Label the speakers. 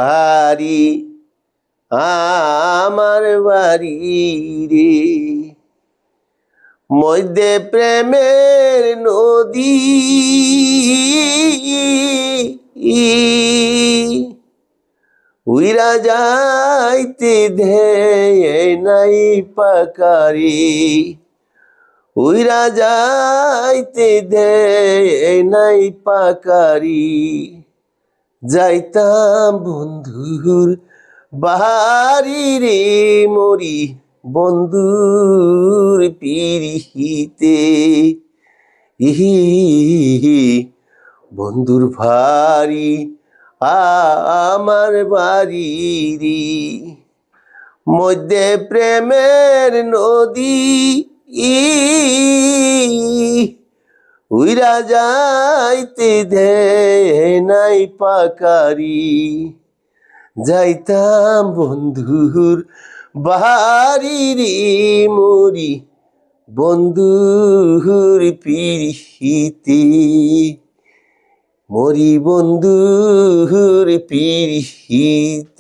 Speaker 1: বাড়ি আমার বাড়ি রে, মধ্যে প্রেমের নদী, উইরা যাইতে দেয় নাই পাকারি, উইরা যাইতে দেয় নাই পাকারি। যাইতাম বন্ধুর বাড়ি রে, মরি বন্ধুর পিরিহিতে। ইহি বন্ধুর ভারি আমার বাড়ি রে, মধ্যে প্রেমের নদী, উইরা যাইতে দেয় নাই পাকারি। যাইতাম বন্ধুর বাড়ি রে, মরি বন্ধুর পিরিহিতে, মরি বন্ধুর পিরিহিতে।